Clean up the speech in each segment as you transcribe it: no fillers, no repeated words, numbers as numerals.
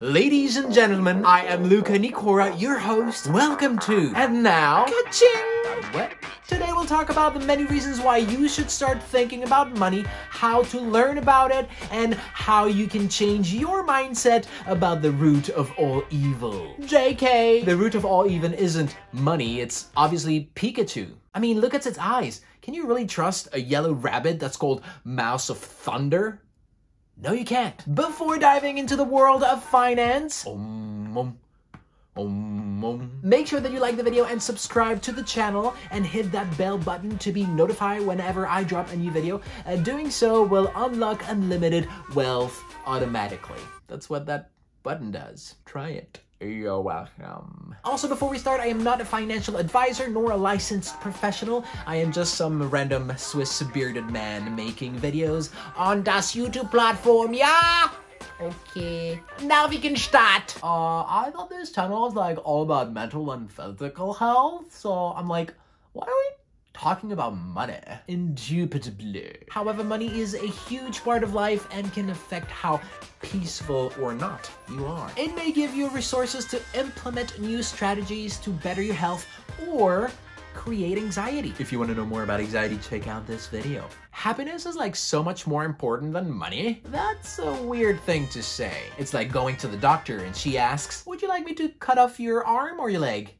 Ladies and gentlemen, I am Luca Nicora, your host. Welcome to And Now, Ka-ching! What? Today we'll talk about the many reasons why you should start thinking about money, how to learn about it, and how you can change your mindset about the root of all evil. JK! The root of all evil isn't money, it's obviously Pikachu. I mean, look at its eyes. Can you really trust a yellow rabbit that's called Mouse of Thunder? No, you can't. Before diving into the world of finance, make sure that you like the video and subscribe to the channel and hit that bell button to be notified whenever I drop a new video. Doing so will unlock unlimited wealth automatically. That's what that button does. Try it. You're welcome. Also, before we start, I am not a financial advisor nor a licensed professional. I am just some random Swiss bearded man making videos on das YouTube platform, yeah? Okay. Now we can start. I thought this channel was like all about mental and physical health, so I'm like, why are we talking about money? Indubitably. However, money is a huge part of life and can affect how peaceful or not you are. It may give you resources to implement new strategies to better your health or create anxiety. If you want to know more about anxiety, check out this video. Happiness is like so much more important than money. That's a weird thing to say. It's like going to the doctor and she asks, would you like me to cut off your arm or your leg?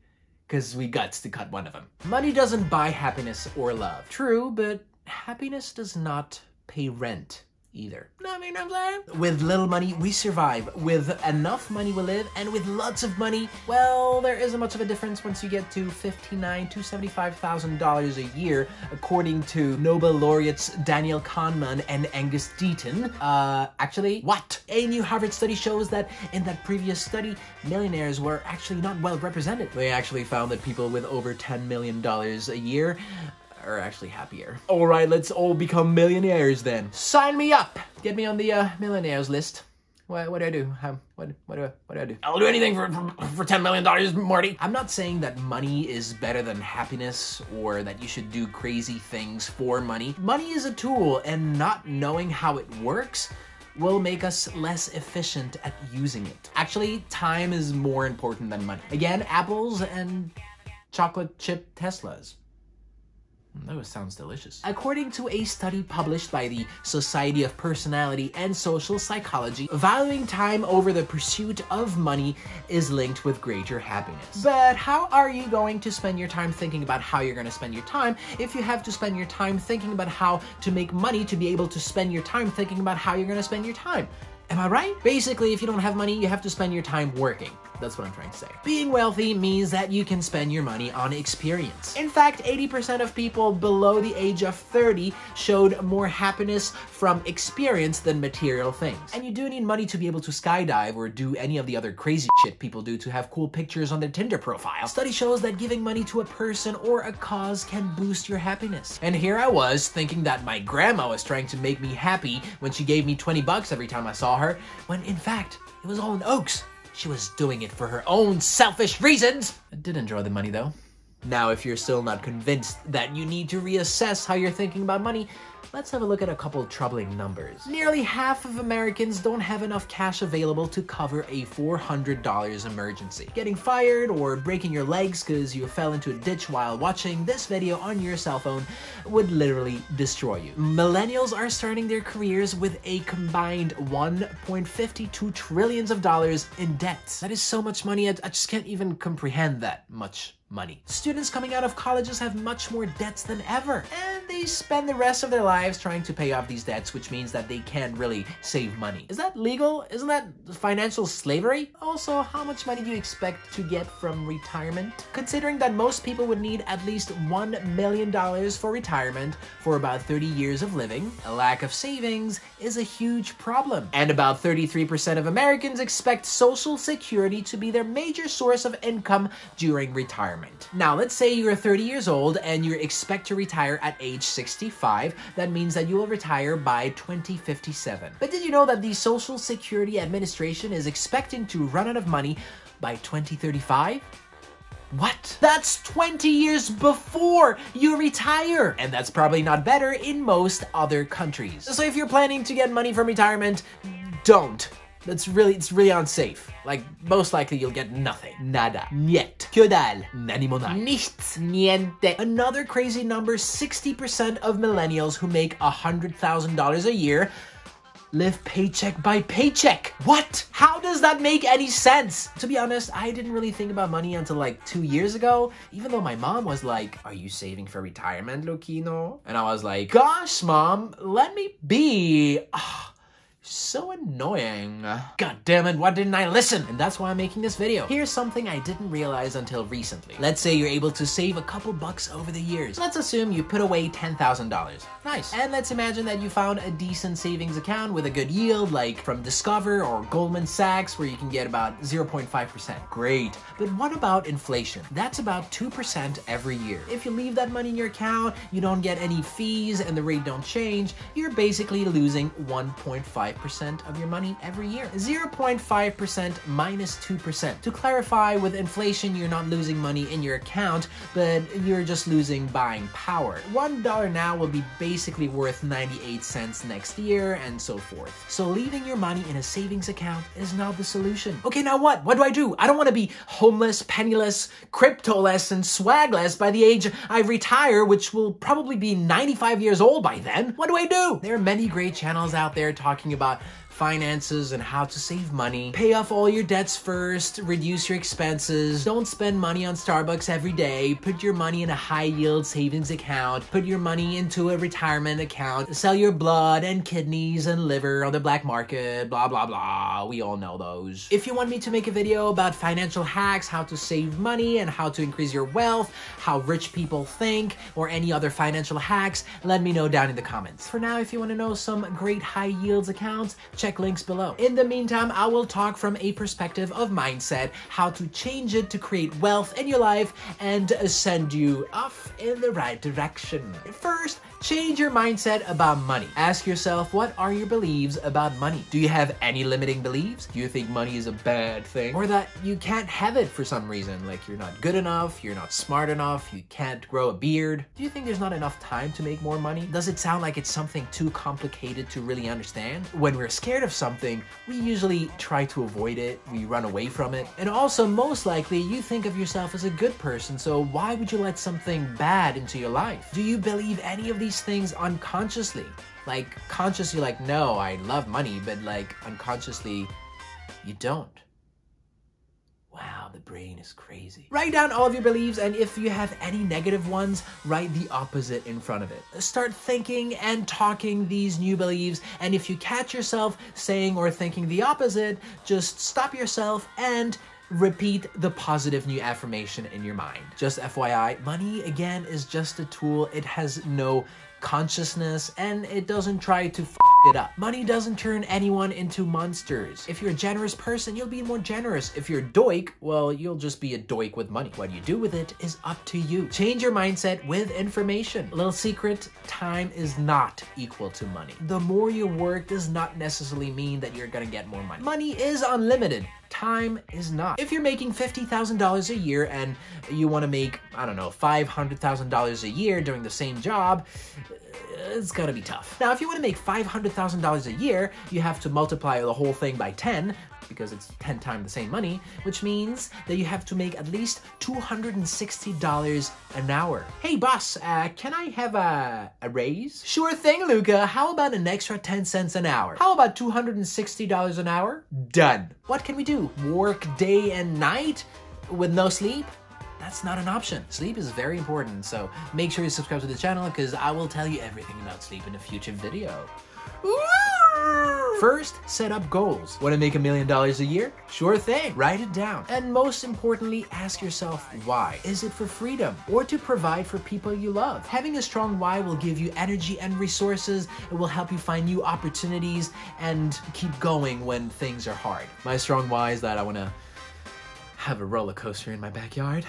Because we guts to cut one of them. Money doesn't buy happiness or love. True, but happiness does not pay rent either. I mean, I'm saying? With little money, we survive. With enough money, we live. And with lots of money, well, there isn't much of a difference once you get to $59,000 to $75,000 a year, according to Nobel laureates Daniel Kahneman and Angus Deaton. Actually, what? A new Harvard study shows that in that previous study, millionaires were actually not well represented. They actually found that people with over $10 million a year are actually happier. All right, let's all become millionaires then. Sign me up. Get me on the millionaires list. What do I do? What do I do? I'll do anything for $10 million, Marty. I'm not saying that money is better than happiness or that you should do crazy things for money. Money is a tool, and not knowing how it works will make us less efficient at using it. Actually, time is more important than money. Again, apples and chocolate chip Teslas. That sounds delicious. According to a study published by the Society of Personality and Social Psychology, valuing time over the pursuit of money is linked with greater happiness. But how are you going to spend your time thinking about how you're going to spend your time if you have to spend your time thinking about how to make money to be able to spend your time thinking about how you're going to spend your time? Am I right? Basically, if you don't have money, you have to spend your time working. That's what I'm trying to say. Being wealthy means that you can spend your money on experience. In fact, 80% of people below the age of 30 showed more happiness from experience than material things. And you do need money to be able to skydive or do any of the other crazy shit people do to have cool pictures on their Tinder profile. Study shows that giving money to a person or a cause can boost your happiness. And here I was thinking that my grandma was trying to make me happy when she gave me 20 bucks every time I saw her, when in fact, it was all an hoax. She was doing it for her own selfish reasons. I did enjoy the money though. Now, if you're still not convinced that you need to reassess how you're thinking about money, let's have a look at a couple troubling numbers. Nearly half of Americans don't have enough cash available to cover a $400 emergency. Getting fired or breaking your legs because you fell into a ditch while watching this video on your cell phone would literally destroy you. Millennials are starting their careers with a combined $1.52 trillion in debt. That is so much money, I just can't even comprehend that much money. Students coming out of colleges have much more debts than ever, and they spend the rest of their lives trying to pay off these debts, which means that they can't really save money. Is that legal? Isn't that financial slavery? Also, how much money do you expect to get from retirement? Considering that most people would need at least $1 million for retirement for about 30 years of living, a lack of savings is a huge problem. And about 33% of Americans expect Social Security to be their major source of income during retirement. Now, let's say you're 30 years old and you expect to retire at age 65. That means that you will retire by 2057. But did you know that the Social Security Administration is expecting to run out of money by 2035? What? That's 20 years before you retire! And that's probably not better in most other countries. So if you're planning to get money from retirement, don't it's really unsafe. Like, most likely you'll get nothing. Nada. Niet. Kyodal. Nanimo. Nichts. Niente. Another crazy number, 60% of millennials who make $100,000 a year live paycheck by paycheck. What? How does that make any sense? To be honest, I didn't really think about money until like 2 years ago, even though my mom was like, are you saving for retirement, Lucino? And I was like, gosh, mom, let me be. So annoying. God damn it, why didn't I listen? And that's why I'm making this video. Here's something I didn't realize until recently. Let's say you're able to save a couple bucks over the years. Let's assume you put away $10,000. Nice. And let's imagine that you found a decent savings account with a good yield, like from Discover or Goldman Sachs, where you can get about 0.5%. Great. But what about inflation? That's about 2% every year. If you leave that money in your account, you don't get any fees, and the rate don't change, you're basically losing 1.5% of your money every year. 0.5% minus 2%. To clarify, with inflation, you're not losing money in your account, but you're just losing buying power. $1 now will be basically worth 98 cents next year, and so forth. So leaving your money in a savings account is not the solution. Okay, now what? What do I do? I don't want to be homeless, penniless, cryptoless, and swagless by the age I retire, which will probably be 95 years old by then. What do I do? There are many great channels out there talking about finances and how to save money. Pay off all your debts first, reduce your expenses, don't spend money on Starbucks every day, put your money in a high-yield savings account, put your money into a retirement account, sell your blood and kidneys and liver on the black market, blah, blah, blah. We all know those. If you want me to make a video about financial hacks, how to save money and how to increase your wealth, how rich people think, or any other financial hacks, let me know down in the comments. For now, if you want to know some great high yields accounts, check links below. In the meantime, I will talk from a perspective of mindset, how to change it to create wealth in your life and send you off in the right direction. First, change your mindset about money. Ask yourself, what are your beliefs about money? Do you have any limiting beliefs? Do you think money is a bad thing? Or that you can't have it for some reason, like you're not good enough, you're not smart enough, you can't grow a beard? Do you think there's not enough time to make more money? Does it sound like it's something too complicated to really understand? When we're scared of something, we usually try to avoid it, we run away from it. And also, most likely, you think of yourself as a good person, so why would you let something bad into your life? Do you believe any of these things unconsciously? Like, consciously, like, no, I love money, but like, unconsciously, you don't. Wow, the brain is crazy. Write down all of your beliefs, and if you have any negative ones, write the opposite in front of it. Start thinking and talking these new beliefs, and if you catch yourself saying or thinking the opposite, just stop yourself and repeat the positive new affirmation in your mind. Just FYI, money, again, is just a tool. It has no consciousness, and it doesn't try to f it up. Money doesn't turn anyone into monsters. If you're a generous person, you'll be more generous. If you're a doik, well, you'll just be a doik with money. What you do with it is up to you. Change your mindset with information. A little secret, time is not equal to money. The more you work does not necessarily mean that you're gonna get more money. Money is unlimited. Time is not. If you're making $50,000 a year and you want to make, I don't know, $500,000 a year doing the same job, it's gonna be tough. Now, if you want to make $500,000 a year, you have to multiply the whole thing by 10, because it's 10 times the same money, which means that you have to make at least $260 an hour. Hey boss, can I have a raise? Sure thing, Luca. How about an extra 10 cents an hour? How about $260 an hour? Done. What can we do? Work day and night with no sleep? That's not an option. Sleep is very important, so make sure you subscribe to the channel because I will tell you everything about sleep in a future video. First, set up goals. Want to make $1 million a year? Sure thing. Write it down. And most importantly, ask yourself why. Is it for freedom or to provide for people you love? Having a strong why will give you energy and resources. It will help you find new opportunities and keep going when things are hard. My strong why is that I want to have a roller coaster in my backyard.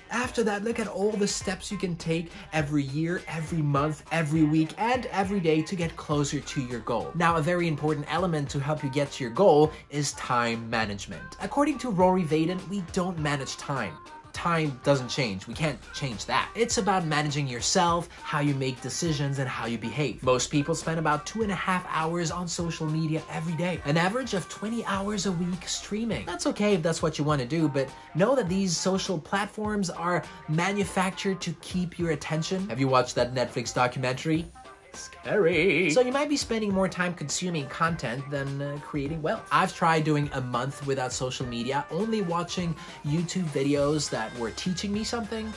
After that, look at all the steps you can take every year, every month, every week, and every day to get closer to your goal. Now, a very important element to help you get to your goal is time management. According to Rory Vaden, we don't manage time. time doesn't change. We can't change that. It's about managing yourself, how you make decisions, and how you behave. Most people spend about 2.5 hours on social media every day, an average of 20 hours a week streaming. That's okay if that's what you want to do, but know that these social platforms are manufactured to keep your attention. Have you watched that Netflix documentary? Scary. So you might be spending more time consuming content than creating wealth. I've tried doing a month without social media, only watching YouTube videos that were teaching me something.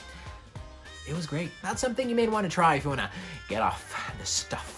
It was great. That's something you may want to try if you want to get off the stuff.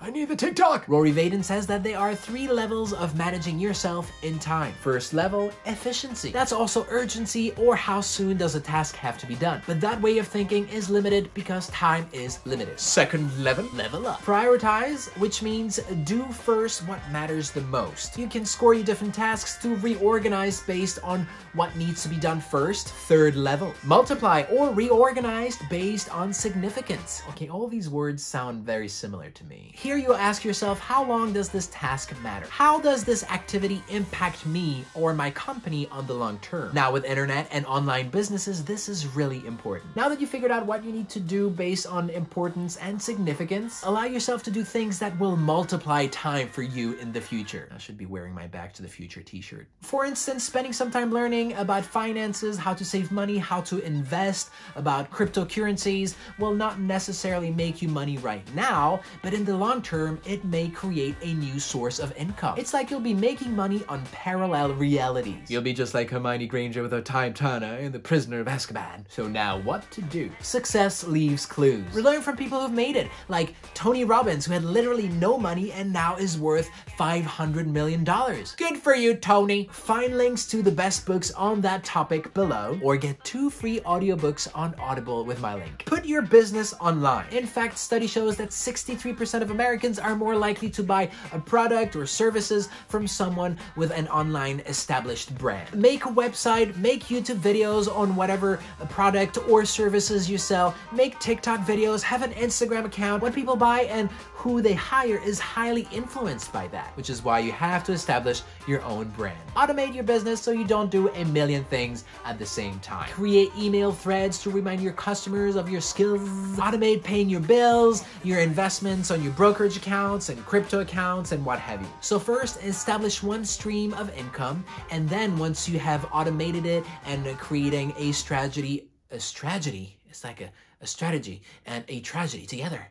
I need the TikTok. Rory Vaden says that there are 3 levels of managing yourself in time. First level, efficiency. That's also urgency, or how soon does a task have to be done. But that way of thinking is limited because time is limited. Second level, level up. Prioritize, which means do first what matters the most. You can score your different tasks to reorganize based on what needs to be done first. Third level, multiply or reorganized based on significance. Okay, all these words sound very similar to me. Here you'll ask yourself, how long does this task matter? How does this activity impact me or my company on the long term? Now with internet and online businesses, this is really important. Now that you figured out what you need to do based on importance and significance, allow yourself to do things that will multiply time for you in the future. I should be wearing my Back to the Future t-shirt. For instance, spending some time learning about finances, how to save money, how to invest, about cryptocurrencies will not necessarily make you money right now, but in the long term, it may create a new source of income. It's like you'll be making money on parallel realities. You'll be just like Hermione Granger with her time turner in The Prisoner of Azkaban. So now what to do? Success leaves clues. We learn from people who've made it, like Tony Robbins, who had literally no money and now is worth $500 million. Good for you, Tony. Find links to the best books on that topic below, or get 2 free audiobooks on Audible with my link. Put your business online. In fact, study shows that 63% of Americans are more likely to buy a product or services from someone with an online established brand. Make a website, make YouTube videos on whatever product or services you sell, make TikTok videos, have an Instagram account. What people buy and who they hire is highly influenced by that, which is why you have to establish your own brand. Automate your business so you don't do a million things at the same time. Create email threads to remind your customers of your skills. Automate paying your bills, your investments on your brokerage accounts and crypto accounts and what have you. So first, establish one stream of income, and then once you have automated it and creating a strategy, it's like a strategy and a tragedy together.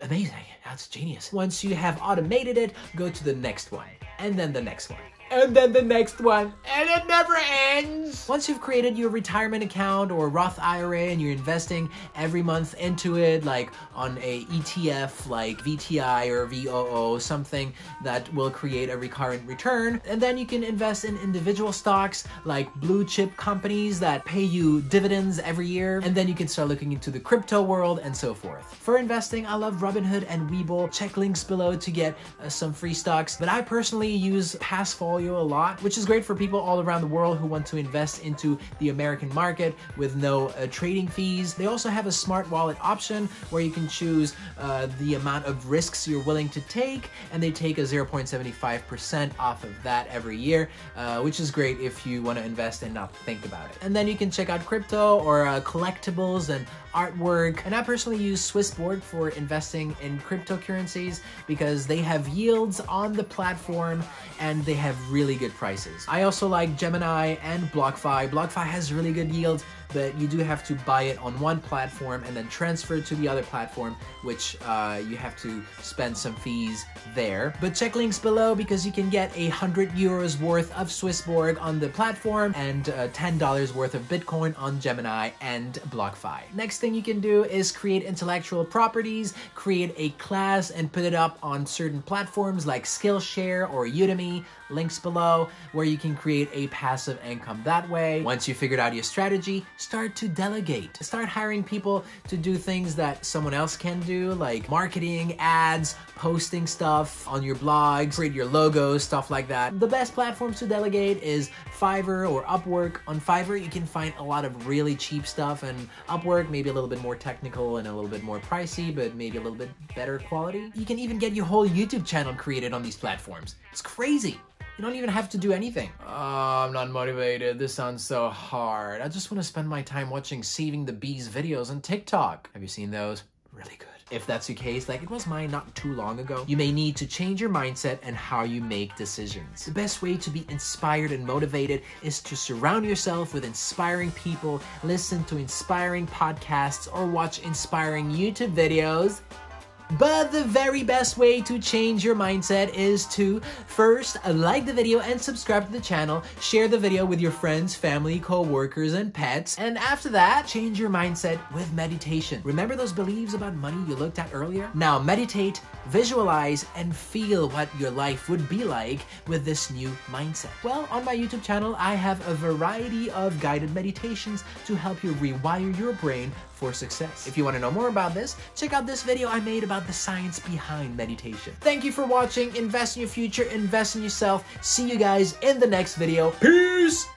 Amazing, that's genius. Once you have automated it, go to the next one, and then the next one, and then the next one, and it never ends. Once you've created your retirement account or Roth IRA and you're investing every month into it, like on a ETF like VTI or VOO, something that will create a recurrent return, and then you can invest in individual stocks like blue chip companies that pay you dividends every year, and then you can start looking into the crypto world and so forth. For investing, I love Robinhood and Webull. Check links below to get some free stocks, but I personally use Passfolio a lot, which is great for people all around the world who want to invest into the American market with no trading fees. They also have a smart wallet option where you can choose the amount of risks you're willing to take, and they take a 0.75% off of that every year, which is great if you want to invest and not think about it. And then you can check out crypto or collectibles and artwork. And I personally use Swissborg for investing in cryptocurrencies because they have yields on the platform and they have really good prices. I also like Gemini and BlockFi. BlockFi has really good yields, but you do have to buy it on one platform and then transfer it to the other platform, which you have to spend some fees there. But check links below because you can get €100 worth of Swissborg on the platform and $10 worth of Bitcoin on Gemini and BlockFi. Next thing you can do is create intellectual properties, create a class and put it up on certain platforms like Skillshare or Udemy. Links below where you can create a passive income that way. Once you figured out your strategy, start to delegate. Start hiring people to do things that someone else can do, like marketing, ads, posting stuff on your blogs, create your logos, stuff like that. The best platforms to delegate is Fiverr or Upwork. On Fiverr, you can find a lot of really cheap stuff, and Upwork maybe a little bit more technical and a little bit more pricey, but maybe a little bit better quality. You can even get your whole YouTube channel created on these platforms. It's crazy. You don't even have to do anything. I'm not motivated. This sounds so hard. I just want to spend my time watching Saving the Bees videos on TikTok. Have you seen those? Really good. If that's your case, like it was mine not too long ago, you may need to change your mindset and how you make decisions. The best way to be inspired and motivated is to surround yourself with inspiring people, listen to inspiring podcasts, or watch inspiring YouTube videos. But the very best way to change your mindset is to first like the video and subscribe to the channel, share the video with your friends, family, co-workers, and pets, and after that, change your mindset with meditation. Remember those beliefs about money you looked at earlier? Now meditate, visualize, and feel what your life would be like with this new mindset. Well, on my YouTube channel, I have a variety of guided meditations to help you rewire your brain for success. If you want to know more about this, check out this video I made about the science behind meditation. Thank you for watching. Invest in your future, invest in yourself. See you guys in the next video. Peace!